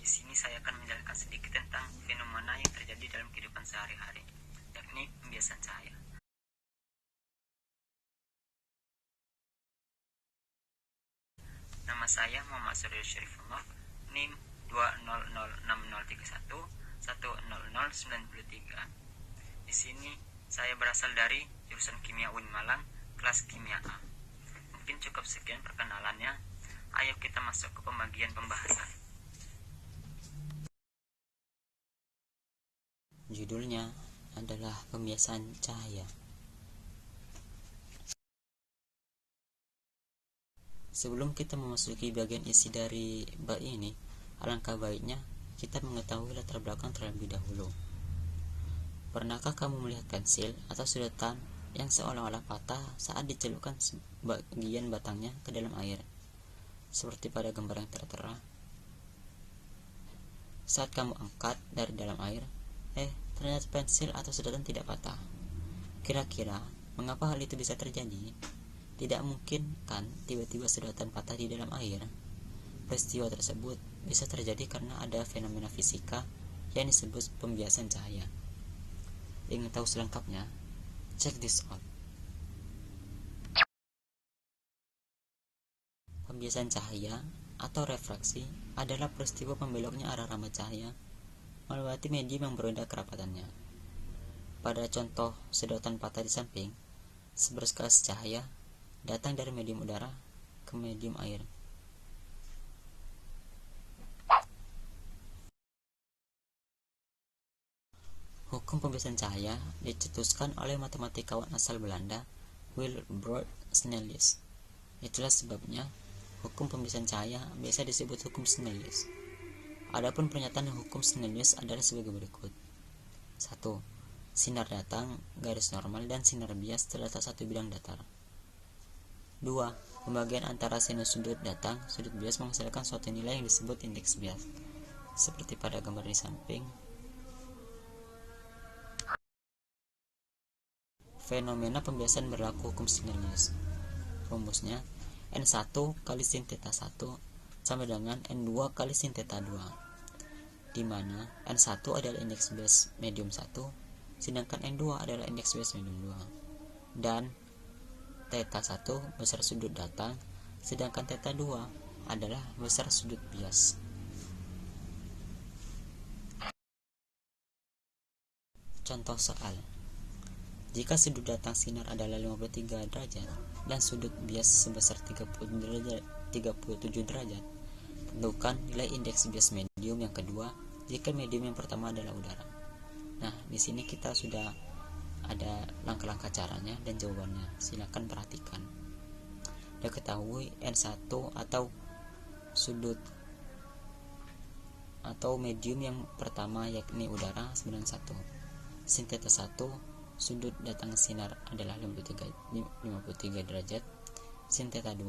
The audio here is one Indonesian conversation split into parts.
Di sini saya akan menjelaskan sedikit tentang fenomena yang terjadi dalam kehidupan sehari-hari, yakni pembiasaan cahaya. Nama saya Muhammad Suryo Syarifullah, NIM 2006031100993. Di sini saya berasal dari jurusan Kimia UIN Malang, kelas Kimia A. Mungkin cukup sekian perkenalannya. Ayo kita masuk ke pembagian pembahasan. Judulnya adalah pembiasaan cahaya. Sebelum kita memasuki bagian isi dari bab ini, alangkah baiknya kita mengetahui latar belakang terlebih dahulu. Pernahkah kamu melihat pensil atau sedotan yang seolah-olah patah saat dicelupkan bagian batangnya ke dalam air, seperti pada gambar yang tertera? Saat kamu angkat dari dalam air, ternyata pensil atau sedotan tidak patah. Kira-kira mengapa hal itu bisa terjadi? Tidak mungkin kan tiba-tiba sedotan patah di dalam air. Peristiwa tersebut bisa terjadi karena ada fenomena fisika yang disebut pembiasaan cahaya. Ingin tahu selengkapnya? Check this out. Pembiasaan cahaya atau refraksi adalah peristiwa pembeloknya arah rambut cahaya melewati medium yang berbeda kerapatannya. Pada contoh sedotan patah di samping, seberkas cahaya datang dari medium udara ke medium air. Hukum pembiasaan cahaya dicetuskan oleh matematikawan asal Belanda Wilbert Snellius. Itulah sebabnya hukum pembiasaan cahaya biasa disebut hukum Snellius. Adapun pernyataan hukum Snellius adalah sebagai berikut. 1. Sinar datang, garis normal, dan sinar bias terletak satu bidang datar. 2. Pembagian antara sinus sudut datang, sudut bias menghasilkan suatu nilai yang disebut indeks bias, seperti pada gambar di samping. Fenomena pembiasaan berlaku hukum Snellius. Rumusnya, N1 kali sin theta 1 sama dengan N2 kali sin theta 2, di mana N1 adalah indeks bias medium 1, sedangkan N2 adalah indeks bias medium 2, dan theta 1 besar sudut datang, sedangkan theta 2 adalah besar sudut bias. Contoh soal. Jika sudut datang sinar adalah 53 derajat dan sudut bias sebesar 37 derajat, tentukan nilai indeks bias medium yang kedua jika medium yang pertama adalah udara. Nah, di sini kita sudah ada langkah-langkah caranya dan jawabannya. Silakan perhatikan. Diketahui N1 atau sudut atau medium yang pertama yakni udara 91. Sin theta 1 sudut datang sinar adalah 53 derajat. Sin theta 2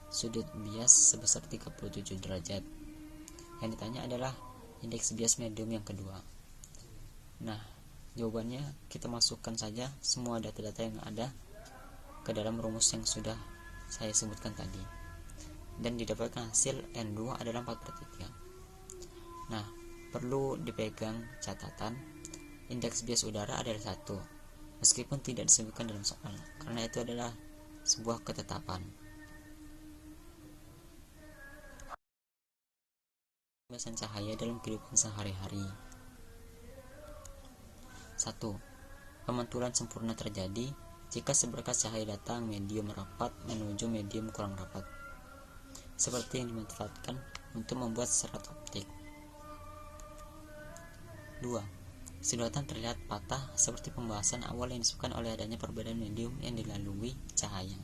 sudut bias sebesar 37 derajat. Yang ditanya adalah indeks bias medium yang kedua. Nah, jawabannya kita masukkan saja semua data-data yang ada ke dalam rumus yang sudah saya sebutkan tadi, dan didapatkan hasil N2 adalah 4/3. Nah, perlu dipegang catatan, indeks bias udara adalah 1, meskipun tidak disebutkan dalam soal, karena itu adalah sebuah ketetapan. Pembiasaan cahaya dalam kehidupan sehari-hari. 1. Pemantulan sempurna terjadi jika seberkas cahaya datang medium rapat menuju medium kurang rapat, seperti yang dimanfaatkan untuk membuat serat optik. 2. Sedotan terlihat patah seperti pembahasan awal yang disebutkan oleh adanya perbedaan medium yang dilalui cahaya.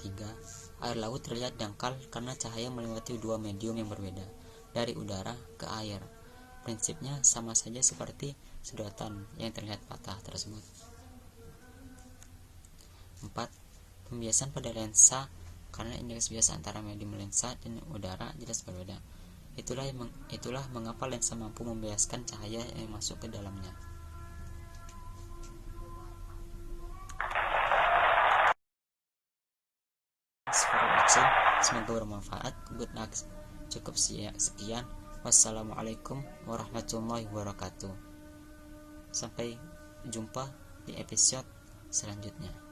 3. Air laut terlihat dangkal karena cahaya melewati dua medium yang berbeda, dari udara ke air. Prinsipnya sama saja seperti sedotan yang terlihat patah tersebut. 4. Pembiasan pada lensa karena indeks bias antara medium lensa dan udara jelas berbeda. Itulah mengapa lensa mampu membiaskan cahaya yang masuk ke dalamnya. Thanks for watching. Semoga bermanfaat. Good luck. Cukup sekian. Wassalamualaikum warahmatullahi wabarakatuh. Sampai jumpa di episode selanjutnya.